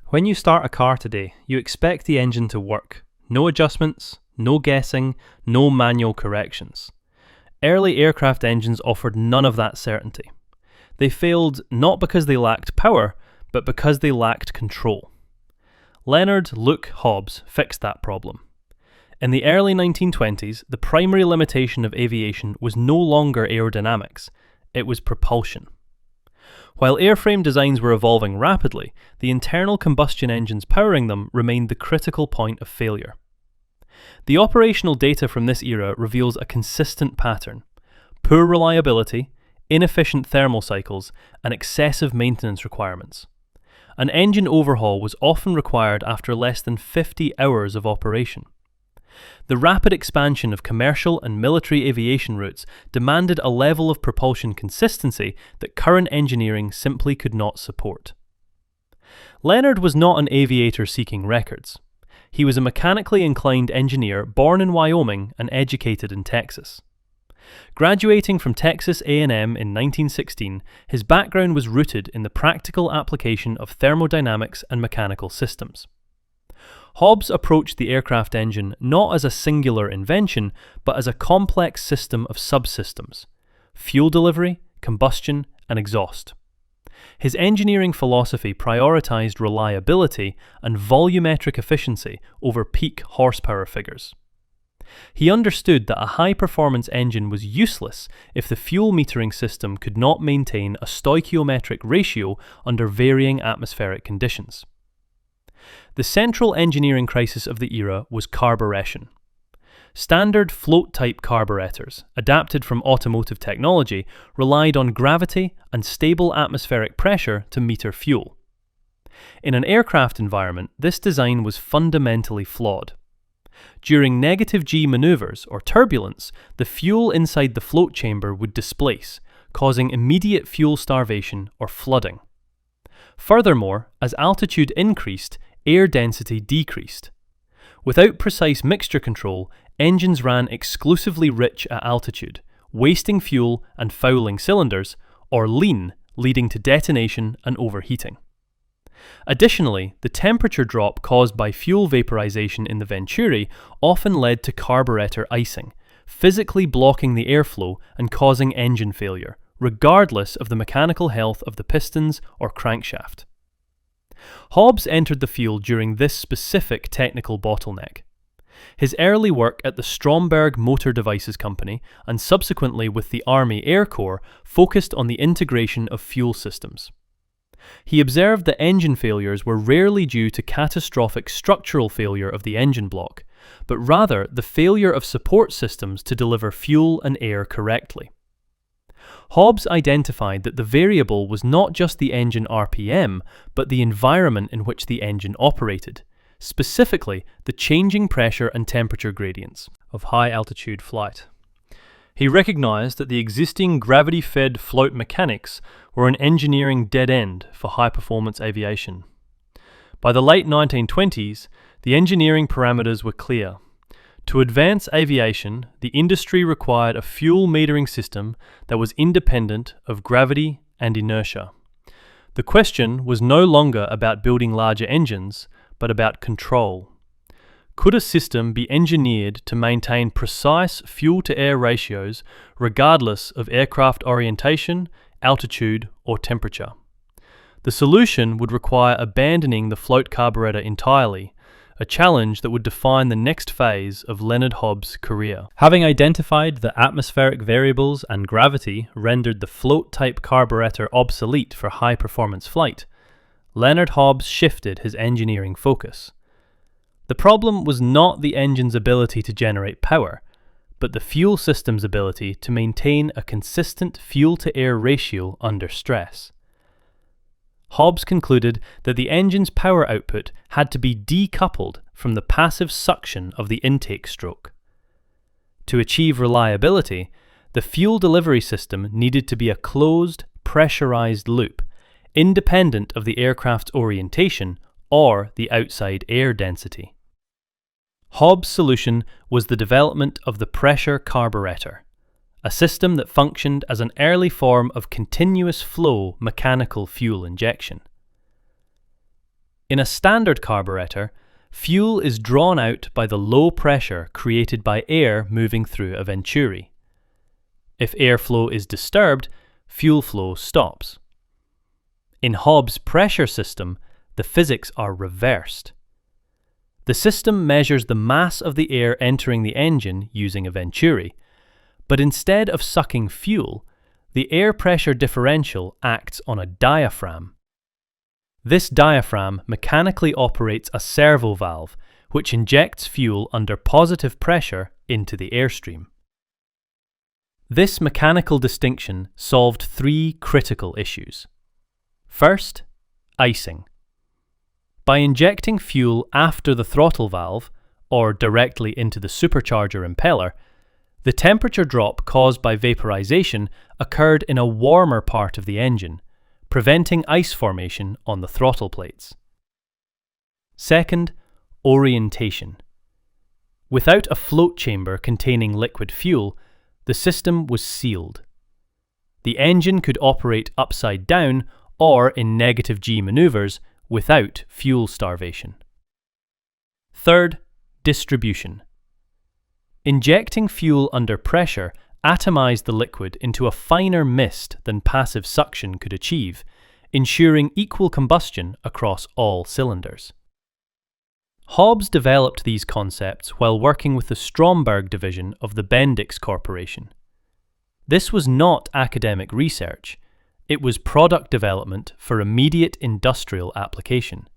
When you start a car today, you expect the engine to work. No adjustments, no guessing, no manual corrections. Early aircraft engines offered none of that certainty. They failed not because they lacked power, but because they lacked control. Leonard Hobbs fixed that problem. In the early 1920s, the primary limitation of aviation was no longer aerodynamics, it was propulsion. While airframe designs were evolving rapidly, the internal combustion engines powering them remained the critical point of failure. The operational data from this era reveals a consistent pattern: poor reliability, inefficient thermal cycles, and excessive maintenance requirements. An engine overhaul was often required after less than 50 hours of operation. The rapid expansion of commercial and military aviation routes demanded a level of propulsion consistency that current engineering simply could not support. Leonard was not an aviator seeking records. He was a mechanically inclined engineer born in Wyoming and educated in Texas. Graduating from Texas A&M in 1916, his background was rooted in the practical application of thermodynamics and mechanical systems. Hobbs approached the aircraft engine not as a singular invention, but as a complex system of subsystems: fuel delivery, combustion, and exhaust. His engineering philosophy prioritized reliability and volumetric efficiency over peak horsepower figures. He understood that a high-performance engine was useless if the fuel metering system could not maintain a stoichiometric ratio under varying atmospheric conditions. The central engineering crisis of the era was carburation. Standard float-type carburetors, adapted from automotive technology, relied on gravity and stable atmospheric pressure to meter fuel. In an aircraft environment, this design was fundamentally flawed. During negative G maneuvers or turbulence, the fuel inside the float chamber would displace, causing immediate fuel starvation or flooding. Furthermore, as altitude increased, air density decreased. Without precise mixture control, engines ran exclusively rich at altitude, wasting fuel and fouling cylinders, or lean, leading to detonation and overheating. Additionally, the temperature drop caused by fuel vaporization in the venturi often led to carburetor icing, physically blocking the airflow and causing engine failure, regardless of the mechanical health of the pistons or crankshaft. Hobbs entered the field during this specific technical bottleneck. His early work at the Stromberg Motor Devices Company and subsequently with the Army Air Corps focused on the integration of fuel systems. He observed that engine failures were rarely due to catastrophic structural failure of the engine block, but rather the failure of support systems to deliver fuel and air correctly. Hobbs identified that the variable was not just the engine RPM, but the environment in which the engine operated, specifically the changing pressure and temperature gradients of high-altitude flight. He recognized that the existing gravity-fed float mechanics were an engineering dead end for high-performance aviation. By the late 1920s, the engineering parameters were clear. To advance aviation, the industry required a fuel metering system that was independent of gravity and inertia. The question was no longer about building larger engines, but about control. Could a system be engineered to maintain precise fuel-to-air ratios regardless of aircraft orientation, altitude, or temperature? The solution would require abandoning the float carburetor entirely, a challenge that would define the next phase of Leonard Hobbs' career. Having identified that atmospheric variables and gravity rendered the float-type carburetor obsolete for high-performance flight, Leonard Hobbs shifted his engineering focus. The problem was not the engine's ability to generate power, but the fuel system's ability to maintain a consistent fuel-to-air ratio under stress. Hobbs concluded that the engine's power output had to be decoupled from the passive suction of the intake stroke. To achieve reliability, the fuel delivery system needed to be a closed, pressurized loop, independent of the aircraft's orientation or the outside air density. Hobbs' solution was the development of the pressure carburetor, a system that functioned as an early form of continuous flow mechanical fuel injection. In a standard carburetor, fuel is drawn out by the low pressure created by air moving through a venturi. If airflow is disturbed, fuel flow stops. In Hobbs' pressure system, the physics are reversed. The system measures the mass of the air entering the engine using a venturi, but instead of sucking fuel, the air pressure differential acts on a diaphragm. This diaphragm mechanically operates a servo valve, which injects fuel under positive pressure into the airstream. This mechanical distinction solved three critical issues. First, icing. By injecting fuel after the throttle valve, or directly into the supercharger impeller, the temperature drop caused by vaporization occurred in a warmer part of the engine, preventing ice formation on the throttle plates. Second, orientation. Without a float chamber containing liquid fuel, the system was sealed. The engine could operate upside down or in negative G maneuvers without fuel starvation. Third, distribution. Injecting fuel under pressure atomized the liquid into a finer mist than passive suction could achieve, ensuring equal combustion across all cylinders. Hobbs developed these concepts while working with the Stromberg division of the Bendix Corporation. This was not academic research, it was product development for immediate industrial application.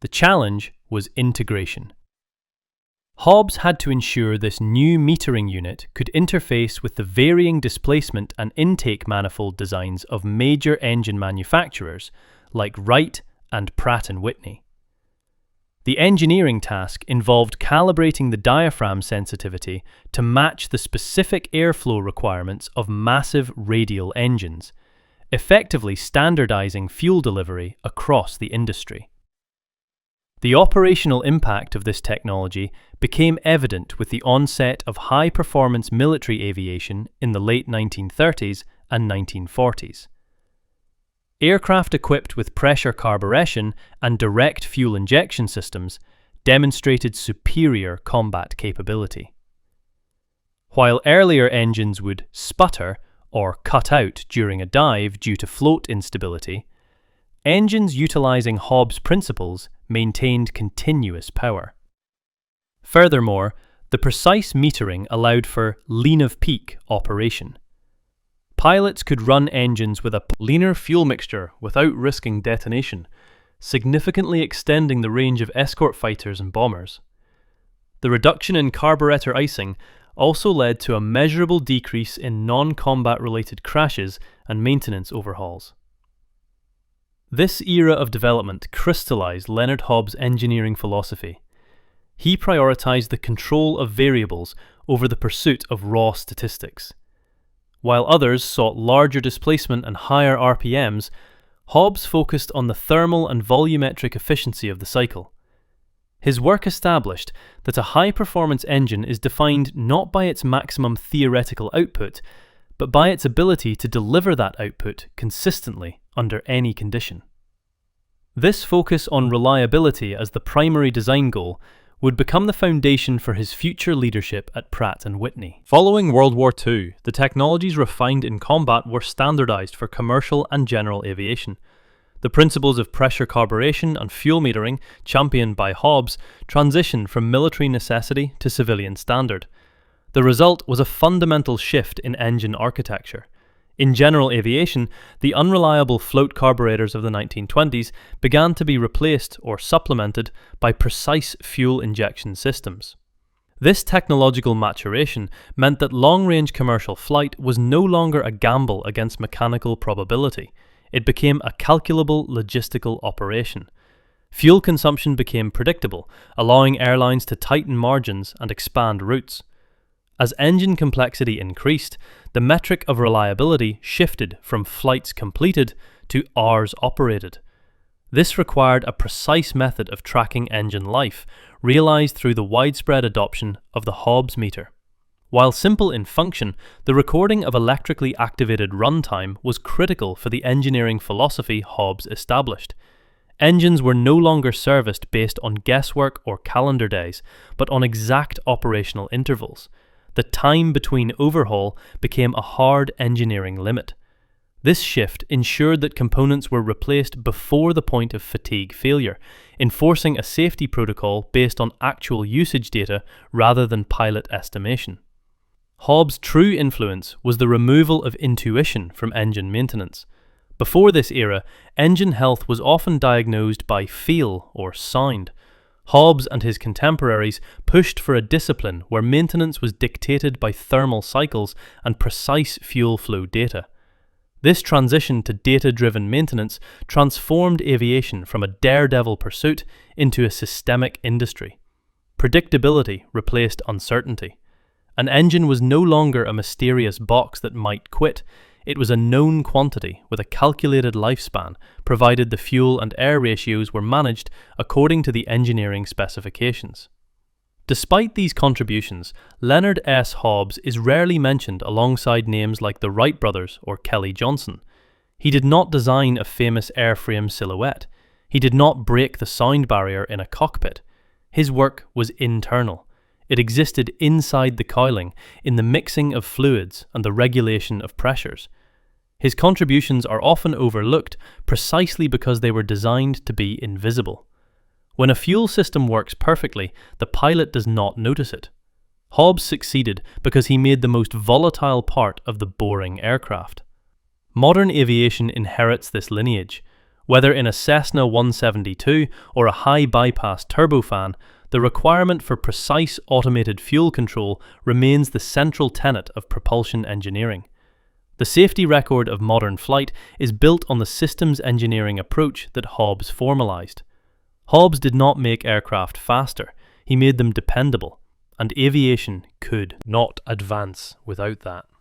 The challenge was integration. Hobbs had to ensure this new metering unit could interface with the varying displacement and intake manifold designs of major engine manufacturers like Wright and Pratt & Whitney. The engineering task involved calibrating the diaphragm sensitivity to match the specific airflow requirements of massive radial engines, effectively standardizing fuel delivery across the industry. The operational impact of this technology became evident with the onset of high-performance military aviation in the late 1930s and 1940s. Aircraft equipped with pressure carburation and direct fuel injection systems demonstrated superior combat capability. While earlier engines would sputter or cut out during a dive due to float instability, engines utilizing Hobbs' principles maintained continuous power. Furthermore, the precise metering allowed for lean-of-peak operation. Pilots could run engines with a leaner fuel mixture without risking detonation, significantly extending the range of escort fighters and bombers. The reduction in carburetor icing also led to a measurable decrease in non-combat related crashes and maintenance overhauls. This era of development crystallized Leonard Hobbs' engineering philosophy. He prioritized the control of variables over the pursuit of raw statistics. While others sought larger displacement and higher RPMs, Hobbs focused on the thermal and volumetric efficiency of the cycle. His work established that a high-performance engine is defined not by its maximum theoretical output, but by its ability to deliver that output consistently under any condition. This focus on reliability as the primary design goal would become the foundation for his future leadership at Pratt & Whitney. Following World War II, the technologies refined in combat were standardized for commercial and general aviation. The principles of pressure carburation and fuel metering, championed by Hobbs, transitioned from military necessity to civilian standard. The result was a fundamental shift in engine architecture. In general aviation, the unreliable float carburetors of the 1920s began to be replaced or supplemented by precise fuel injection systems. This technological maturation meant that long-range commercial flight was no longer a gamble against mechanical probability. It became a calculable logistical operation. Fuel consumption became predictable, allowing airlines to tighten margins and expand routes. As engine complexity increased, the metric of reliability shifted from flights completed to hours operated. This required a precise method of tracking engine life, realized through the widespread adoption of the Hobbs meter. While simple in function, the recording of electrically activated runtime was critical for the engineering philosophy Hobbs established. Engines were no longer serviced based on guesswork or calendar days, but on exact operational intervals. The time between overhaul became a hard engineering limit. This shift ensured that components were replaced before the point of fatigue failure, enforcing a safety protocol based on actual usage data rather than pilot estimation. Hobbs' true influence was the removal of intuition from engine maintenance. Before this era, engine health was often diagnosed by feel or sound. Hobbs and his contemporaries pushed for a discipline where maintenance was dictated by thermal cycles and precise fuel flow data. This transition to data-driven maintenance transformed aviation from a daredevil pursuit into a systemic industry. Predictability replaced uncertainty. An engine was no longer a mysterious box that might quit. It was a known quantity with a calculated lifespan, provided the fuel and air ratios were managed according to the engineering specifications. Despite these contributions, Leonard S. Hobbs is rarely mentioned alongside names like the Wright brothers or Kelly Johnson. He did not design a famous airframe silhouette. He did not break the sound barrier in a cockpit. His work was internal. It existed inside the cowling, in the mixing of fluids and the regulation of pressures. His contributions are often overlooked precisely because they were designed to be invisible. When a fuel system works perfectly, the pilot does not notice it. Hobbs succeeded because he made the most volatile part of the boring aircraft. Modern aviation inherits this lineage. Whether in a Cessna 172 or a high-bypass turbofan, the requirement for precise automated fuel control remains the central tenet of propulsion engineering. The safety record of modern flight is built on the systems engineering approach that Hobbs formalized. Hobbs did not make aircraft faster, he made them dependable, and aviation could not advance without that.